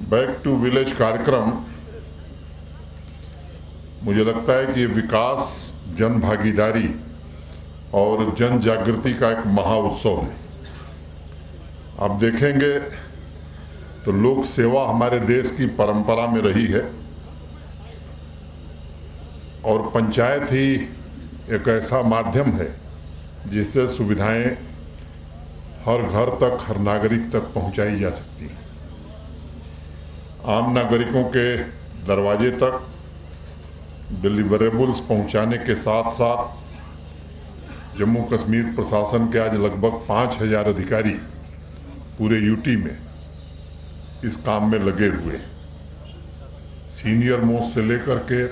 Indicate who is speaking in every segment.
Speaker 1: Back to village कार्यक्रम मुझे लगता है कि ये विकास, जन भागीदारी और जन जागृति का एक महाउत्सव है। आप देखेंगे तो लोक सेवा हमारे देश की परंपरा में रही है और पंचायत ही एक ऐसा माध्यम है जिससे सुविधाएं हर घर तक, हर नागरिक तक पहुंचाई जा सकती हैं। आम नागरिकों के दरवाजे तक डिलीवरेबल्स पहुंचाने के साथ साथ जम्मू कश्मीर प्रशासन के आज लगभग 5000 अधिकारी पूरे यूटी में इस काम में लगे हुए, सीनियर मोस्ट से लेकर के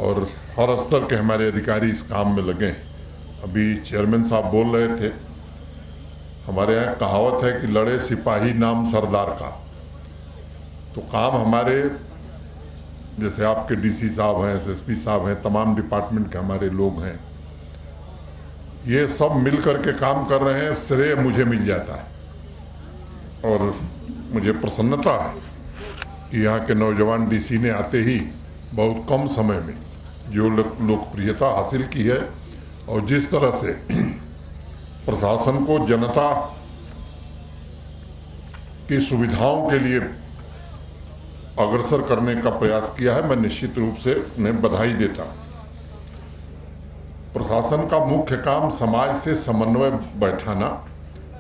Speaker 1: और हर स्तर के हमारे अधिकारी इस काम में लगे हैं। अभी चेयरमैन साहब बोल रहे थे, हमारे यहाँ कहावत है कि लड़े सिपाही नाम सरदार का। तो काम हमारे जैसे आपके डीसी साहब हैं, एसएसपी साहब हैं, तमाम डिपार्टमेंट के हमारे लोग हैं, ये सब मिल करके काम कर रहे हैं। श्रेय मुझे मिल जाता है और मुझे प्रसन्नता है कि यहाँ के नौजवान डीसी ने आते ही बहुत कम समय में जो लोकप्रियता हासिल की है और जिस तरह से प्रशासन को जनता की सुविधाओं के लिए अग्रसर करने का प्रयास किया है, मैं निश्चित रूप से उन्हें बधाई देता हूं। प्रशासन का मुख्य काम समाज से समन्वय बैठाना,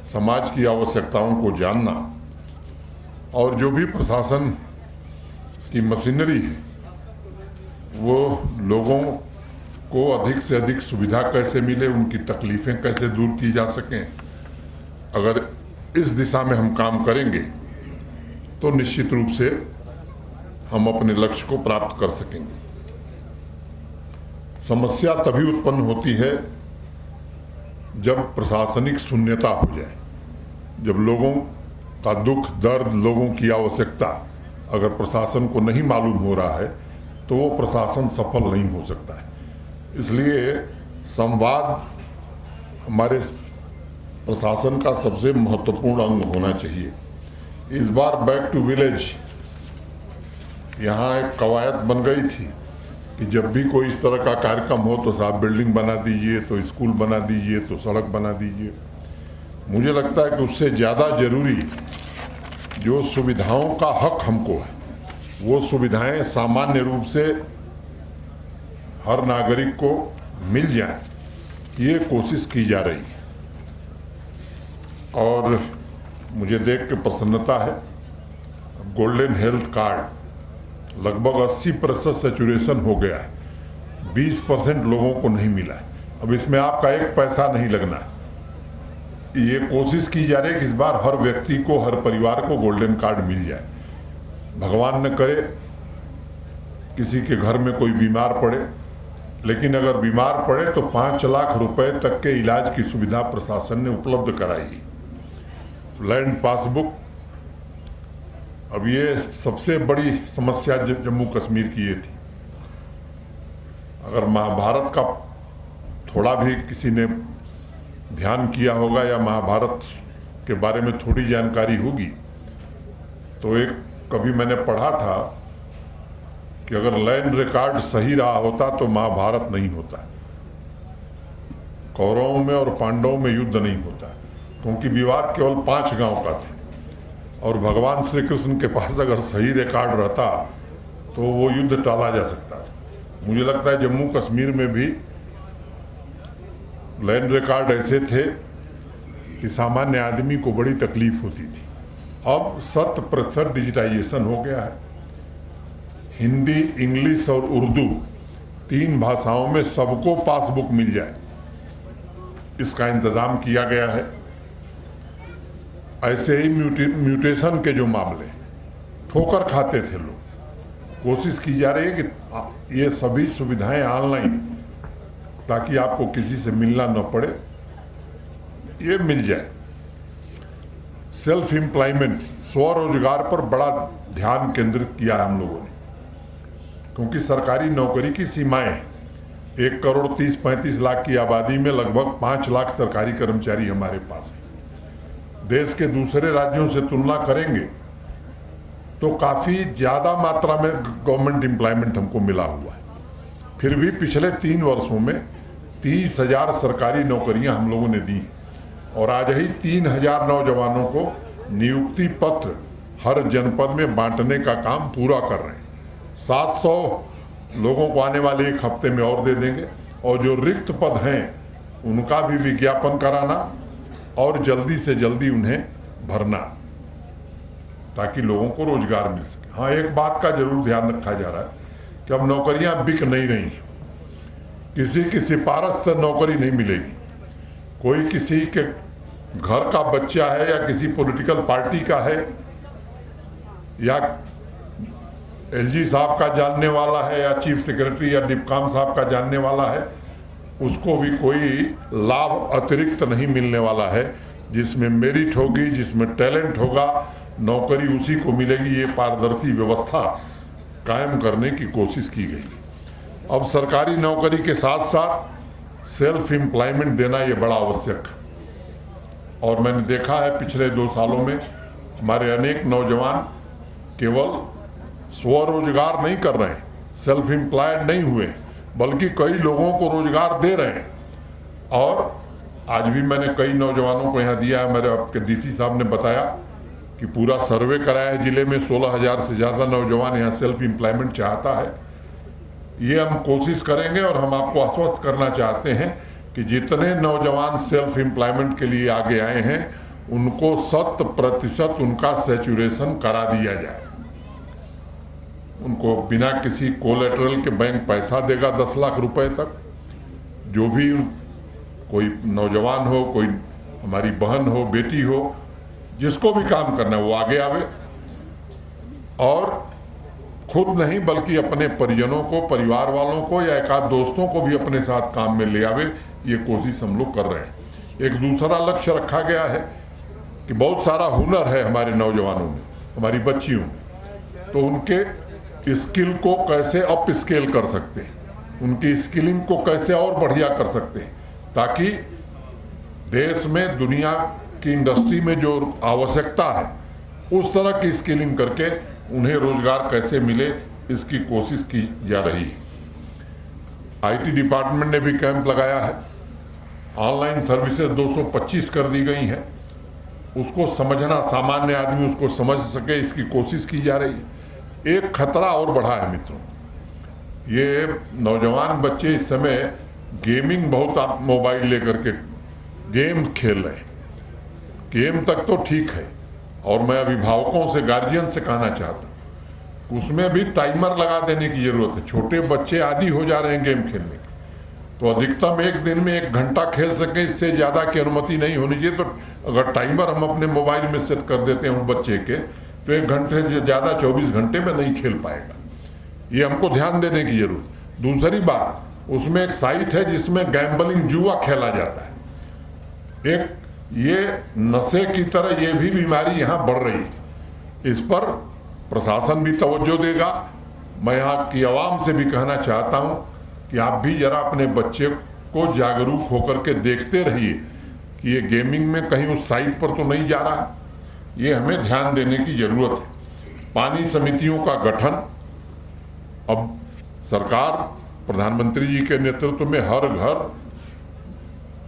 Speaker 1: समाज की आवश्यकताओं को जानना और जो भी प्रशासन की मशीनरी है वो लोगों को अधिक से अधिक सुविधा कैसे मिले, उनकी तकलीफें कैसे दूर की जा सकें। अगर इस दिशा में हम काम करेंगे तो निश्चित रूप से हम अपने लक्ष्य को प्राप्त कर सकेंगे। समस्या तभी उत्पन्न होती है जब प्रशासनिक शून्यता हो जाए, जब लोगों का दुख दर्द, लोगों की आवश्यकता अगर प्रशासन को नहीं मालूम हो रहा है तो वो प्रशासन सफल नहीं हो सकता है। इसलिए संवाद हमारे प्रशासन का सबसे महत्वपूर्ण अंग होना चाहिए। इस बार बैक टू विलेज यहाँ एक कवायद बन गई थी कि जब भी कोई इस तरह का कार्यक्रम हो तो साहब बिल्डिंग बना दीजिए, तो स्कूल बना दीजिए, तो सड़क बना दीजिए। मुझे लगता है कि उससे ज़्यादा जरूरी जो सुविधाओं का हक हमको है वो सुविधाएं सामान्य रूप से हर नागरिक को मिल जाए, ये कोशिश की जा रही है। और मुझे देख के प्रसन्नता है, गोल्डन हेल्थ कार्ड लगभग 80% सैचुरेशन हो गया है, 20% लोगों को नहीं मिला है। अब इसमें आपका एक पैसा नहीं लगना है। ये कोशिश की जा रही है कि इस बार हर व्यक्ति को, हर परिवार को गोल्डन कार्ड मिल जाए। भगवान न करे किसी के घर में कोई बीमार पड़े, लेकिन अगर बीमार पड़े तो 5 लाख रुपए तक के इलाज की सुविधा प्रशासन ने उपलब्ध कराई। लैंड पासबुक, अब ये सबसे बड़ी समस्या जम्मू कश्मीर की ये थी। अगर महाभारत का थोड़ा भी किसी ने ध्यान किया होगा या महाभारत के बारे में थोड़ी जानकारी होगी तो एक कभी मैंने पढ़ा था कि अगर लैंड रिकॉर्ड सही रहा होता तो महाभारत नहीं होता, कौरवों में और पांडवों में युद्ध नहीं होता, क्योंकि विवाद केवल 5 गांव का था और भगवान श्री कृष्ण के पास अगर सही रिकॉर्ड रहता तो वो युद्ध टाला जा सकता था। मुझे लगता है जम्मू कश्मीर में भी लैंड रिकॉर्ड ऐसे थे कि सामान्य आदमी को बड़ी तकलीफ होती थी। अब 100% डिजिटाइजेशन हो गया है। हिंदी, इंग्लिश और उर्दू 3 भाषाओं में सबको पासबुक मिल जाए, इसका इंतजाम किया गया है। ऐसे ही म्यूटेशन के जो मामले ठोकर खाते थे लोग, कोशिश की जा रही है कि ये सभी सुविधाएं ऑनलाइन, ताकि आपको किसी से मिलना न पड़े, ये मिल जाए। सेल्फ एम्प्लॉयमेंट, स्वरोजगार पर बड़ा ध्यान केंद्रित किया है हम लोगों ने, क्योंकि सरकारी नौकरी की सीमाएं 1 करोड़ 30-35 लाख की आबादी में लगभग 5 लाख सरकारी कर्मचारी हमारे पास है। देश के दूसरे राज्यों से तुलना करेंगे तो काफ़ी ज़्यादा मात्रा में गवर्नमेंट एम्प्लॉयमेंट हमको मिला हुआ है। फिर भी पिछले 3 वर्षों में 30,000 सरकारी नौकरियां हम लोगों ने दी और आज ही 3,000 नौजवानों को नियुक्ति पत्र हर जनपद में बांटने का काम पूरा कर रहे हैं। 700 लोगों को आने वाले 1 हफ्ते में और दे देंगे और जो रिक्त पद हैं उनका भी विज्ञापन कराना और जल्दी से जल्दी उन्हें भरना ताकि लोगों को रोजगार मिल सके। हाँ, एक बात का जरूर ध्यान रखा जा रहा है कि अब नौकरियां बिक नहीं रही, किसी की सिफारिश से नौकरी नहीं मिलेगी। कोई किसी के घर का बच्चा है या किसी पॉलिटिकल पार्टी का है या एलजी साहब का जानने वाला है या चीफ सेक्रेटरी या डिप्काम साहब का जानने वाला है, उसको भी कोई लाभ अतिरिक्त नहीं मिलने वाला है। जिसमें मेरिट होगी, जिसमें टैलेंट होगा, नौकरी उसी को मिलेगी। ये पारदर्शी व्यवस्था कायम करने की कोशिश की गई। अब सरकारी नौकरी के साथ साथ सेल्फ एम्प्लॉयमेंट देना ये बड़ा आवश्यक है। और मैंने देखा है पिछले 2 सालों में हमारे अनेक नौजवान केवल स्वरोजगार नहीं कर रहे हैं, सेल्फ एम्प्लॉयड नहीं हुए, बल्कि कई लोगों को रोजगार दे रहे हैं। और आज भी मैंने कई नौजवानों को यहाँ दिया है। मेरे आपके डीसी साहब ने बताया कि पूरा सर्वे कराया है जिले में, 16,000 से ज़्यादा नौजवान यहाँ सेल्फ एम्प्लॉयमेंट चाहता है। ये हम कोशिश करेंगे और हम आपको आश्वस्त करना चाहते हैं कि जितने नौजवान सेल्फ एम्प्लॉयमेंट के लिए आगे आए हैं उनको 100% उनका सैचुरेशन करा दिया जाए। उनको बिना किसी कोलेटरल के बैंक पैसा देगा 10 लाख रुपए तक। जो भी कोई नौजवान हो, कोई हमारी बहन हो, बेटी हो, जिसको भी काम करना है वो आगे आवे और खुद नहीं बल्कि अपने परिजनों को, परिवार वालों को या एक आध दोस्तों को भी अपने साथ काम में ले आवे। ये कोशिश हम लोग कर रहे हैं। एक दूसरा लक्ष्य रखा गया है कि बहुत सारा हुनर है हमारे नौजवानों में, हमारी बच्चियों में, तो उनके स्किल को कैसे अप स्केल कर सकते हैं, उनकी स्किलिंग को कैसे और बढ़िया कर सकते हैं, ताकि देश में दुनिया की इंडस्ट्री में जो आवश्यकता है उस तरह की स्किलिंग करके उन्हें रोजगार कैसे मिले, इसकी कोशिश की जा रही है। आईटी डिपार्टमेंट ने भी कैंप लगाया है। ऑनलाइन सर्विसेज 225 कर दी गई हैं। उसको समझना, सामान्य आदमी उसको समझ सके, इसकी कोशिश की जा रही है। एक खतरा और बढ़ा है मित्रों, ये नौजवान बच्चे इस समय गेमिंग बहुत आप मोबाइल लेकर के गेम खेल रहे हैं। गेम तक तो ठीक है, और मैं अभिभावकों से, गार्जियन से कहना चाहता हूँ उसमें भी टाइमर लगा देने की जरूरत है। छोटे बच्चे आदी हो जा रहे हैं गेम खेलने की, तो अधिकतम एक दिन में 1 घंटा खेल सके, इससे ज़्यादा की अनुमति नहीं होनी चाहिए। तो अगर टाइमर हम अपने मोबाइल में सेट कर देते हैं उस बच्चे के, तो 1 घंटे से ज़्यादा 24 घंटे में नहीं खेल पाएगा। ये हमको ध्यान देने की जरूरत। दूसरी बात, उसमें एक साइट है जिसमें गैम्बलिंग, जुआ खेला जाता है। एक ये नशे की तरह ये भी बीमारी यहाँ बढ़ रही है। इस पर प्रशासन भी तवज्जो देगा। मैं यहाँ की आवाम से भी कहना चाहता हूँ कि आप भी जरा अपने बच्चे को जागरूक होकर के देखते रहिए कि ये गेमिंग में कहीं उस साइट पर तो नहीं जा रहा। ये हमें ध्यान देने की जरूरत है। पानी समितियों का गठन, अब सरकार प्रधानमंत्री जी के नेतृत्व में हर घर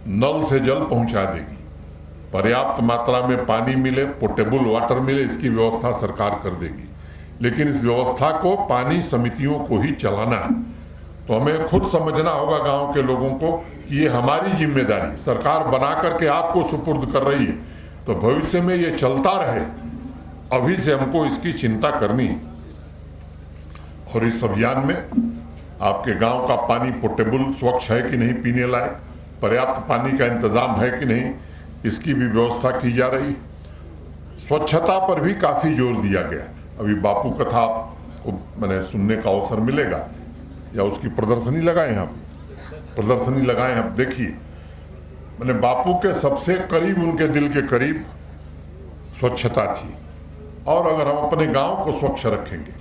Speaker 1: नल से जल पहुंचा देगी। पर्याप्त मात्रा में पानी मिले, पोर्टेबल वाटर मिले, इसकी व्यवस्था सरकार कर देगी। लेकिन इस व्यवस्था को पानी समितियों को ही चलाना है। तो हमें खुद समझना होगा गांव के लोगों को कि ये हमारी जिम्मेदारी, सरकार बना करके आपको सुपुर्द कर रही है, तो भविष्य में ये चलता रहे, अभी से हमको इसकी चिंता करनी है। और इस अभियान में आपके गांव का पानी पोर्टेबल, स्वच्छ है कि नहीं, पीने लायक, पर्याप्त पानी का इंतजाम है कि नहीं, इसकी भी व्यवस्था की जा रही। स्वच्छता पर भी काफ़ी जोर दिया गया। अभी बापू कथा को मैंने सुनने का अवसर मिलेगा, या उसकी प्रदर्शनी लगाएं हम, प्रदर्शनी लगाएं आप देखिए। मैंने बापू के सबसे करीब, उनके दिल के करीब स्वच्छता थी। और अगर हम अपने गांव को स्वच्छ रखेंगे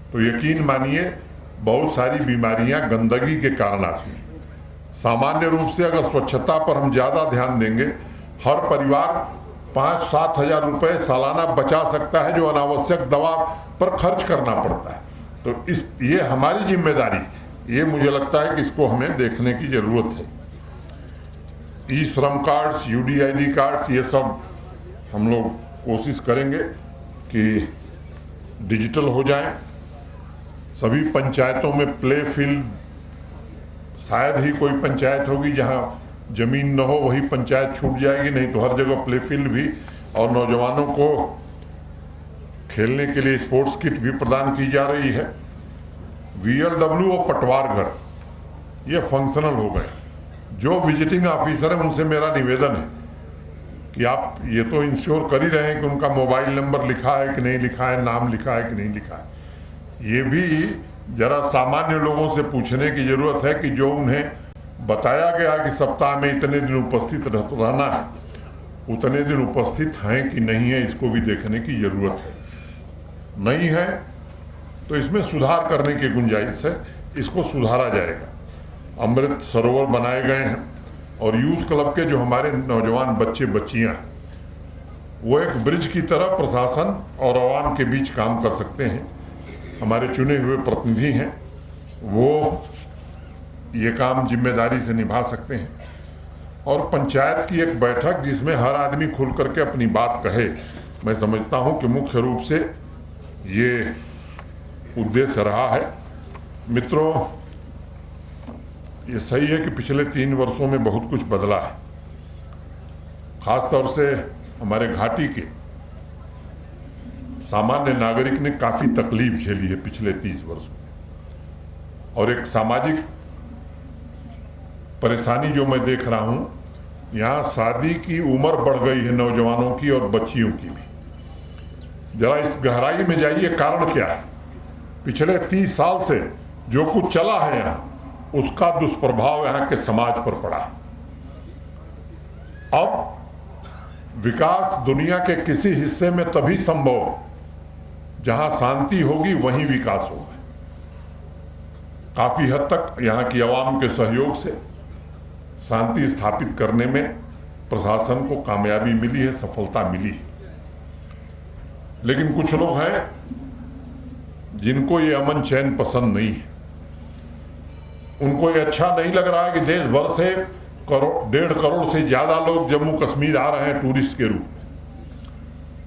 Speaker 1: तो यकीन मानिए बहुत सारी बीमारियां गंदगी के कारण आती हैं। सामान्य रूप से अगर स्वच्छता पर हम ज़्यादा ध्यान देंगे, हर परिवार 5-7 हजार रुपए सालाना बचा सकता है, जो अनावश्यक दवा पर खर्च करना पड़ता है। तो ये हमारी जिम्मेदारी, ये मुझे लगता है कि इसको हमें देखने की जरूरत है। ई श्रम कार्ड्स, UDID कार्ड्स, ये सब हम लोग कोशिश करेंगे कि डिजिटल हो जाएं। सभी पंचायतों में प्ले फील्ड, शायद ही कोई पंचायत होगी जहां जमीन न हो, वही पंचायत छूट जाएगी, नहीं तो हर जगह प्ले फील्ड भी, और नौजवानों को खेलने के लिए स्पोर्ट्स किट भी प्रदान की जा रही है। VLW और पटवार घर ये फंक्शनल हो गए। जो विजिटिंग ऑफिसर है उनसे मेरा निवेदन है कि आप ये तो इंश्योर कर ही रहे हैं कि उनका मोबाइल नंबर लिखा है कि नहीं लिखा है, नाम लिखा है कि नहीं लिखा है। ये भी जरा सामान्य लोगों से पूछने की जरूरत है कि जो उन्हें बताया गया कि सप्ताह में इतने दिन उपस्थित रहना है, उतने दिन उपस्थित हैं कि नहीं है, इसको भी देखने की जरूरत है। नहीं है तो इसमें सुधार करने की गुंजाइश है, इसको सुधारा जाएगा। अमृत सरोवर बनाए गए हैं और यूथ क्लब के जो हमारे नौजवान बच्चे बच्चियां हैं, वो एक ब्रिज की तरह प्रशासन और आवाम के बीच काम कर सकते हैं। हमारे चुने हुए प्रतिनिधि हैं, वो ये काम जिम्मेदारी से निभा सकते हैं। और पंचायत की एक बैठक जिसमें हर आदमी खुल करके अपनी बात कहे, मैं समझता हूं कि मुख्य रूप से ये उद्देश्य रहा है। मित्रों, ये सही है कि पिछले 3 वर्षों में बहुत कुछ बदला है। खासतौर से हमारे घाटी के सामान्य नागरिक ने काफी तकलीफ झेली है पिछले 30 वर्षों में। और एक सामाजिक परेशानी जो मैं देख रहा हूं, यहां शादी की उम्र बढ़ गई है नौजवानों की और बच्चियों की भी। जरा इस गहराई में जाइए, कारण क्या है? पिछले 30 साल से जो कुछ चला है यहां, उसका दुष्प्रभाव यहां के समाज पर पड़ा। अब विकास दुनिया के किसी हिस्से में तभी संभव है जहां शांति होगी, वहीं विकास होगा। काफी हद तक यहां की आवाम के सहयोग से शांति स्थापित करने में प्रशासन को कामयाबी मिली है, सफलता मिली है। लेकिन कुछ लोग हैं जिनको ये अमन चैन पसंद नहीं है। उनको ये अच्छा नहीं लग रहा है कि देश भर से 1.5 करोड़ से ज्यादा लोग जम्मू कश्मीर आ रहे हैं टूरिस्ट के रूप में।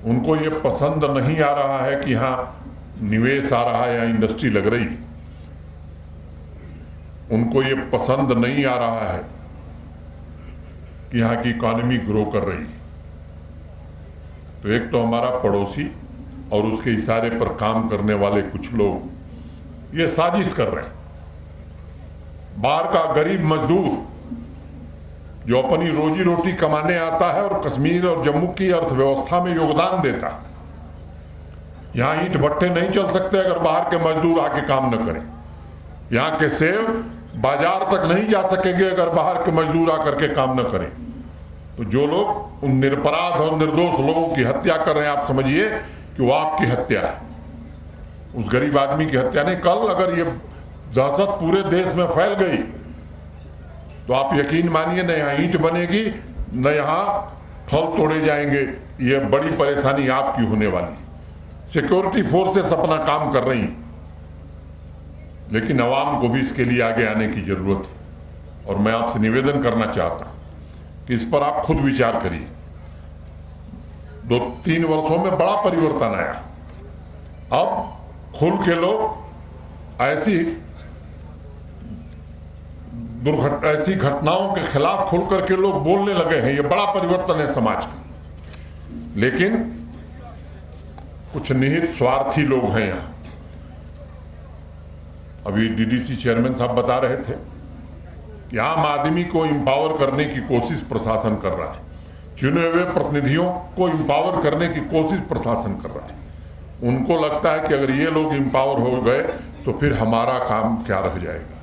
Speaker 1: उनको ये पसंद नहीं आ रहा है कि यहाँ निवेश आ रहा है या इंडस्ट्री लग रही है। उनको ये पसंद नहीं आ रहा है कि यहाँ की इकॉनमी ग्रो कर रही है। तो एक तो हमारा पड़ोसी और उसके इशारे पर काम करने वाले कुछ लोग ये साजिश कर रहे हैं। बाहर का गरीब मजदूर जो अपनी रोजी रोटी कमाने आता है और कश्मीर और जम्मू की अर्थव्यवस्था में योगदान देता है, यहां ईंट भट्टे नहीं चल सकते अगर बाहर के मजदूर आके काम न करें। यहां के सेब बाजार तक नहीं जा सकेंगे अगर बाहर के मजदूर आकर के काम न करें। तो जो लोग उन निरपराध और निर्दोष लोगों की हत्या कर रहे हैं, आप समझिए कि वो आपकी हत्या है, उस गरीब आदमी की हत्या नहीं। कल अगर ये दहशत पूरे देश में फैल गई तो आप यकीन मानिए, न यहाँ ईंट बनेगी न यहाँ फल तोड़े जाएंगे। ये बड़ी परेशानी आपकी होने वाली। सिक्योरिटी फोर्सेस अपना काम कर रही हैं, लेकिन आवाम को भी इसके लिए आगे आने की जरूरत है। और मैं आपसे निवेदन करना चाहता हूं कि इस पर आप खुद विचार करिए। 2-3 वर्षों में बड़ा परिवर्तन आया। अब खुल के लोग ऐसी घटनाओं के खिलाफ खुल करके लोग बोलने लगे हैं। ये बड़ा परिवर्तन है समाज का। लेकिन कुछ निहित स्वार्थी लोग हैं यहां। अभी DDC चेयरमैन साहब बता रहे थे कि आम आदमी को इंपावर करने की कोशिश प्रशासन कर रहा है, चुने हुए प्रतिनिधियों को इंपावर करने की कोशिश प्रशासन कर रहा है। उनको लगता है कि अगर ये लोग इंपावर हो गए तो फिर हमारा काम क्या रह जाएगा।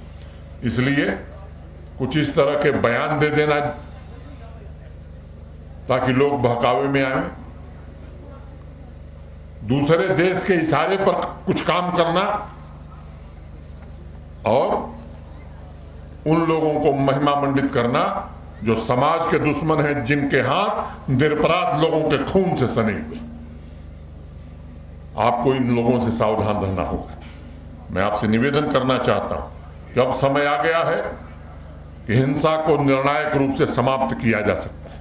Speaker 1: इसलिए कुछ इस तरह के बयान दे देना ताकि लोग बहकावे में आए, दूसरे देश के इशारे पर कुछ काम करना और उन लोगों को महिमा मंडित करना जो समाज के दुश्मन हैं, जिनके हाथ निरपराध लोगों के खून से सने हुए। आपको इन लोगों से सावधान रहना होगा। मैं आपसे निवेदन करना चाहता हूं कि अब समय आ गया है कि हिंसा को निर्णायक रूप से समाप्त किया जा सकता है।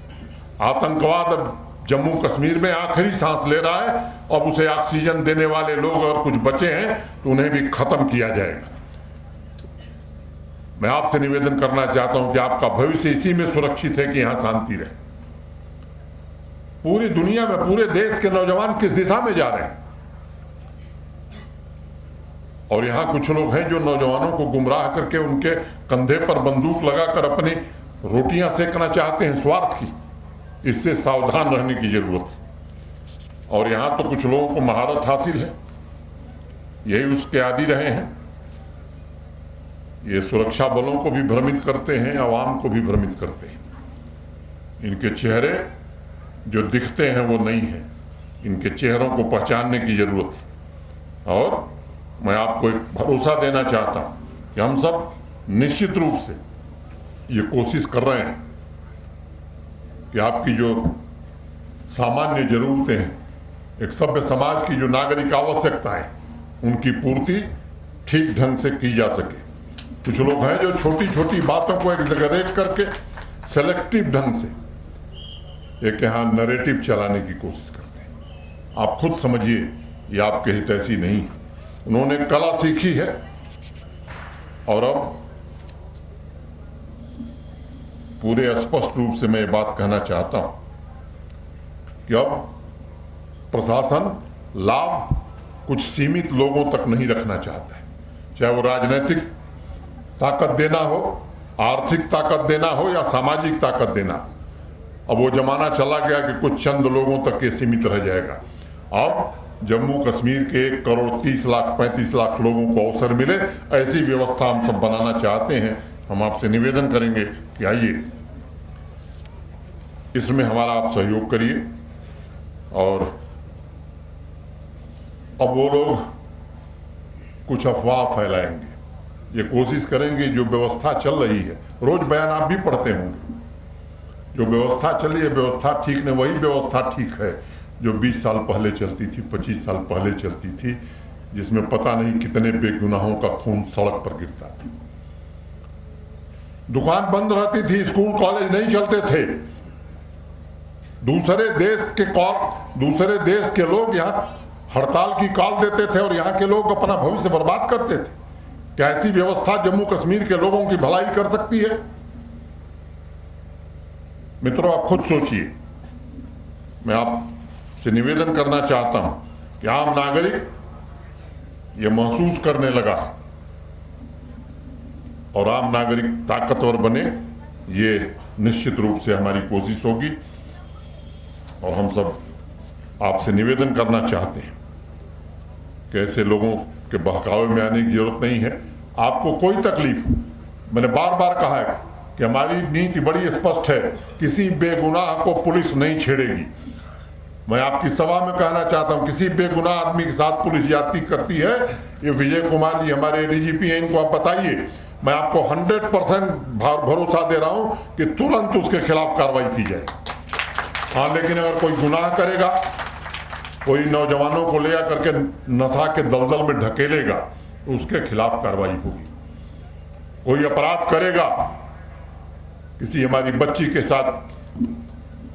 Speaker 1: आतंकवाद अब जम्मू कश्मीर में आखिरी सांस ले रहा है, अब उसे ऑक्सीजन देने वाले लोग अगर कुछ बचे हैं तो उन्हें भी खत्म किया जाएगा। मैं आपसे निवेदन करना चाहता हूं कि आपका भविष्य इसी में सुरक्षित है कि यहां शांति रहे। पूरी दुनिया में, पूरे देश के नौजवान किस दिशा में जा रहे हैं, और यहां कुछ लोग हैं जो नौजवानों को गुमराह करके उनके कंधे पर बंदूक लगाकर अपनी रोटियां सेकना चाहते हैं स्वार्थ की। इससे सावधान रहने की जरूरत है। और यहां तो कुछ लोगों को महारत हासिल है, यही उसके आदी रहे हैं। ये सुरक्षा बलों को भी भ्रमित करते हैं, आवाम को भी भ्रमित करते हैं। इनके चेहरे जो दिखते हैं वो नहीं है, इनके चेहरों को पहचानने की जरूरत है। और मैं आपको एक भरोसा देना चाहता हूं कि हम सब निश्चित रूप से ये कोशिश कर रहे हैं कि आपकी जो सामान्य जरूरतें हैं, एक सभ्य समाज की जो नागरिक आवश्यकताएं, उनकी पूर्ति ठीक ढंग से की जा सके। कुछ लोग हैं जो छोटी छोटी बातों को एग्जैगरेट करके सेलेक्टिव ढंग से एक यहाँ नैरेटिव चलाने की कोशिश करते हैं। आप खुद समझिए, ये आपके हित ऐसी नहीं है। उन्होंने कला सीखी है और अब पूरे स्पष्ट रूप से मैं ये बात कहना चाहता हूं कि अब प्रशासन लाभ कुछ सीमित लोगों तक नहीं रखना चाहता है, चाहे वो राजनीतिक ताकत देना हो, आर्थिक ताकत देना हो या सामाजिक ताकत देना। अब वो जमाना चला गया कि कुछ चंद लोगों तक ये सीमित रह जाएगा। अब जम्मू कश्मीर के 1 करोड़ 30 लाख 35 लाख लोगों को अवसर मिले, ऐसी व्यवस्था हम सब बनाना चाहते हैं। हम आपसे निवेदन करेंगे कि आइए, इसमें हमारा आप सहयोग करिए। और अब वो लोग कुछ अफवाह फैलाएंगे, ये कोशिश करेंगे। जो व्यवस्था चल रही है, रोज बयान आप भी पढ़ते होंगे, जो व्यवस्था चल रही है व्यवस्था ठीक नहीं, वही व्यवस्था ठीक है जो 20 साल पहले चलती थी, 25 साल पहले चलती थी, जिसमें पता नहीं कितने बेगुनाहों का खून सड़क पर गिरता था। दुकान बंद रहती थी, स्कूल कॉलेज नहीं चलते थे। दूसरे देश के लोग यहाँ हड़ताल की कॉल देते थे और यहाँ के लोग अपना भविष्य बर्बाद करते थे। क्या ऐसी व्यवस्था जम्मू कश्मीर के लोगों की भलाई कर सकती है? मित्रों, आप खुद सोचिए। मैं आपसे निवेदन करना चाहता हूं कि आम नागरिक ये महसूस करने लगा है और आम नागरिक ताकतवर बने, ये निश्चित रूप से हमारी कोशिश होगी। और हम सब आपसे निवेदन करना चाहते हैं कि ऐसे लोगों के बहकावे में आने की जरूरत नहीं है। आपको कोई तकलीफ, मैंने बार बार कहा है कि हमारी नीति बड़ी स्पष्ट है, किसी बेगुनाह को पुलिस नहीं छेड़ेगी। मैं आपकी सभा में कहना चाहता हूं, किसी बेगुनाह आदमी के साथ पुलिस ज्यादती करती है, ये विजय कुमार जी हमारे डीजीपी हैं, इनको आप बताइए। मैं आपको 100% भरोसा दे रहा हूं कि तुरंत उसके खिलाफ कार्रवाई की जाए। हाँ, लेकिन अगर कोई गुनाह करेगा, कोई नौजवानों को ले करके नशा के दलदल में ढकेलेगा, तो उसके खिलाफ कार्रवाई होगी। कोई अपराध करेगा, किसी हमारी बच्ची के साथ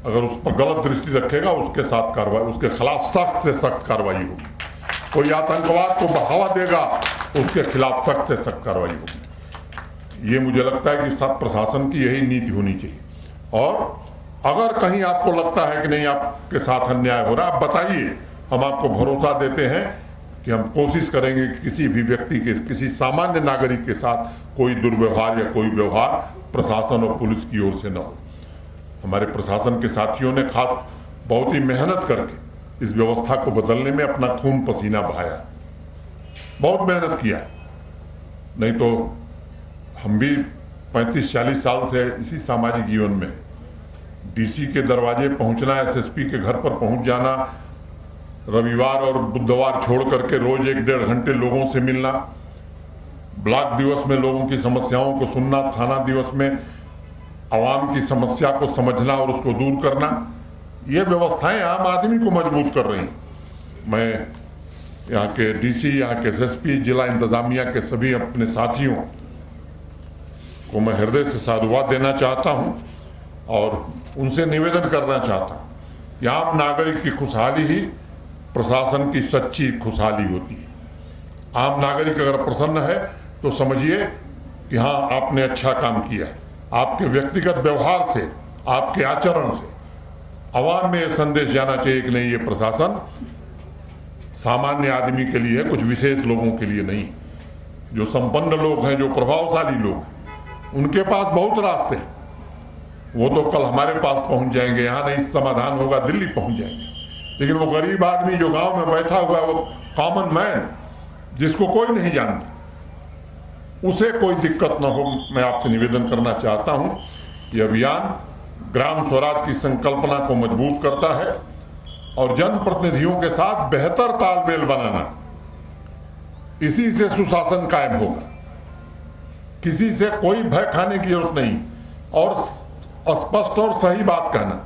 Speaker 1: अगर उस पर गलत दृष्टि रखेगा, उसके साथ कार्रवाई, उसके खिलाफ सख्त से सख्त कार्रवाई होगी। कोई आतंकवाद को बढ़ावा देगा, उसके खिलाफ सख्त से सख्त कार्रवाई होगी। ये मुझे लगता है कि सब प्रशासन की यही नीति होनी चाहिए। और अगर कहीं आपको लगता है कि नहीं आपके साथ अन्याय हो रहा है, आप बताइए। हम आपको भरोसा देते हैं कि हम कोशिश करेंगे कि किसी भी व्यक्ति के, किसी सामान्य नागरिक के साथ कोई दुर्व्यवहार या कोई व्यवहार प्रशासन और पुलिस की ओर से न हो। हमारे प्रशासन के साथियों ने खास बहुत ही मेहनत करके इस व्यवस्था को बदलने में अपना खून पसीना बहाया, बहुत मेहनत किया। नहीं तो हम भी 35-40 साल से इसी सामाजिक जीवन में, डीसी के दरवाजे पहुंचना, एसएसपी के घर पर पहुंच जाना, रविवार और बुधवार छोड़ करके रोज 1-1.5 घंटे लोगों से मिलना, ब्लॉक दिवस में लोगों की समस्याओं को सुनना, थाना दिवस में आवाम की समस्या को समझना और उसको दूर करना, ये व्यवस्थाएं आम आदमी को मजबूत कर रही हैं। मैं यहाँ के डीसी, यहाँ के एसएसपी, जिला इंतजामिया के सभी अपने साथियों को मैं हृदय से साधुवाद देना चाहता हूँ और उनसे निवेदन करना चाहता हूँ कि आम नागरिक की खुशहाली ही प्रशासन की सच्ची खुशहाली होती है। आम नागरिक अगर प्रसन्न है तो समझिए कि हाँ, आपने अच्छा काम किया है। आपके व्यक्तिगत व्यवहार से, आपके आचरण से आवाम में यह संदेश जाना चाहिए कि नहीं, ये प्रशासन सामान्य आदमी के लिए है, कुछ विशेष लोगों के लिए नहीं। जो संपन्न लोग हैं, जो प्रभावशाली लोग हैं, उनके पास बहुत रास्ते हैं। वो तो कल हमारे पास पहुंच जाएंगे, यहाँ नहीं समाधान होगा दिल्ली पहुंच जाएंगे। लेकिन वो गरीब आदमी जो गांव में बैठा हुआ है, वो कॉमन मैन जिसको कोई नहीं जानता, उसे कोई दिक्कत न हो, मैं आपसे निवेदन करना चाहता हूं। ये अभियान ग्राम स्वराज की संकल्पना को मजबूत करता है और जनप्रतिनिधियों के साथ बेहतर तालमेल बनाना, इसी से सुशासन कायम होगा। किसी से कोई भय खाने की जरूरत नहीं और स्पष्ट और सही बात कहना।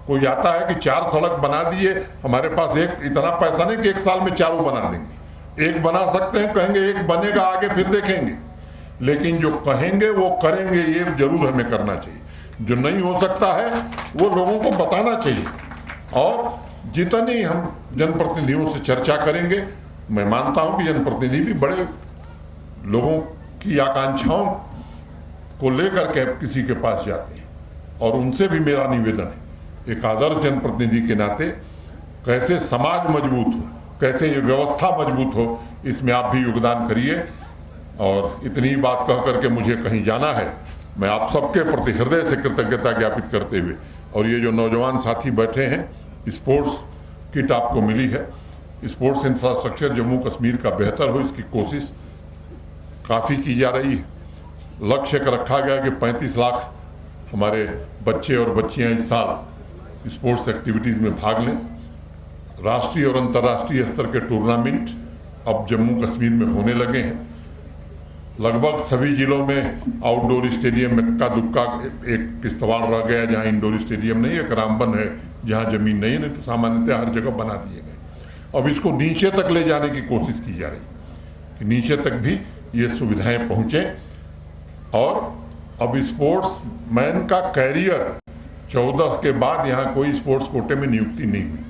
Speaker 1: कोई आता है कि 4 सड़क बना दिए, हमारे पास इतना पैसा नहीं कि 1 साल में 4 बना देंगे। एक बना सकते हैं, कहेंगे एक बनेगा, आगे फिर देखेंगे। लेकिन जो कहेंगे वो करेंगे, ये जरूर हमें करना चाहिए। जो नहीं हो सकता है वो लोगों को बताना चाहिए। और जितनी हम जनप्रतिनिधियों से चर्चा करेंगे, मैं मानता हूं कि जनप्रतिनिधि भी बड़े लोगों की आकांक्षाओं को लेकर के किसी के पास जाते हैं और उनसे भी मेरा निवेदन है, एक आदर्श जनप्रतिनिधि के नाते कैसे समाज मजबूत हो, कैसे ये व्यवस्था मजबूत हो, इसमें आप भी योगदान करिए। और इतनी बात कह करके मुझे कहीं जाना है। मैं आप सबके प्रति हृदय से कृतज्ञता ज्ञापित करते हुए, और ये जो नौजवान साथी बैठे हैं, स्पोर्ट्स किट आपको मिली है। स्पोर्ट्स इंफ्रास्ट्रक्चर जम्मू कश्मीर का बेहतर हो, इसकी कोशिश काफ़ी की जा रही है। लक्ष्य रखा गया कि 35 लाख हमारे बच्चे और बच्चियां इस साल स्पोर्ट्स एक्टिविटीज़ में भाग लें। राष्ट्रीय और अंतर्राष्ट्रीय स्तर के टूर्नामेंट अब जम्मू कश्मीर में होने लगे हैं। लगभग सभी जिलों में आउटडोर स्टेडियम में इक्का दुक्का एक किश्तवाड़ रह गया जहां इंडोर स्टेडियम नहीं है, रामबन है जहां जमीन नहीं है, नहीं तो सामान्यतः हर जगह बना दिए गए। अब इसको नीचे तक ले जाने की कोशिश की जा रही है कि नीचे तक भी ये सुविधाएं पहुंचें। और अब स्पोर्ट्स मैन का कैरियर 14 के बाद यहाँ कोई स्पोर्ट्स कोटे में नियुक्ति नहीं हुई।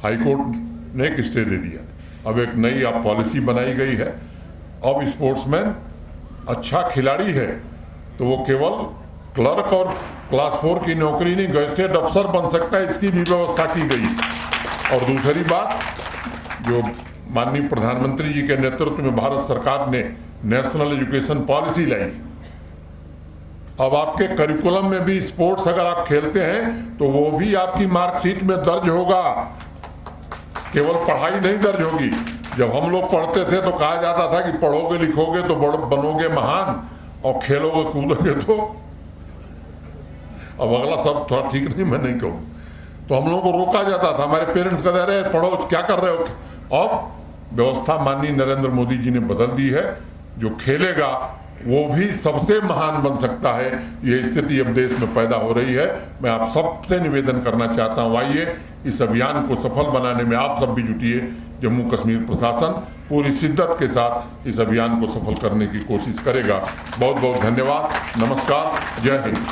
Speaker 1: हाईकोर्ट ने एक स्टे दे दिया। अब एक नई पॉलिसी बनाई गई है। अब स्पोर्ट्समैन अच्छा खिलाड़ी है तो वो केवल क्लर्क और क्लास 4 की नौकरी नहीं, गजेटेड अफसर बन सकता है, इसकी भी व्यवस्था की गई। और दूसरी बात, जो माननीय प्रधानमंत्री जी के नेतृत्व में भारत सरकार ने नेशनल एजुकेशन पॉलिसी लाई, अब आपके करिकुलम में भी स्पोर्ट्स अगर आप खेलते हैं तो वो भी आपकी मार्कशीट में दर्ज होगा, केवल पढ़ाई नहीं दर्ज होगी। जब हम लोग पढ़ते थे तो कहा जाता था कि पढ़ोगे लिखोगे तो बनोगे महान और खेलोगे कूदोगे तो। अब अगला सब थोड़ा ठीक नहीं, मैं नहीं कहूँ, तो हम लोगों को रोका जाता था। हमारे पेरेंट्स कहते रहे पढ़ो, क्या कर रहे हो। अब व्यवस्था माननीय नरेंद्र मोदी जी ने बदल दी है। जो खेलेगा वो भी सबसे महान बन सकता है। ये स्थिति अब देश में पैदा हो रही है। मैं आप सबसे निवेदन करना चाहता हूँ, आइए इस अभियान को सफल बनाने में आप सब भी जुटिए। जम्मू कश्मीर प्रशासन पूरी शिद्दत के साथ इस अभियान को सफल करने की कोशिश करेगा। बहुत बहुत धन्यवाद। नमस्कार। जय हिंद।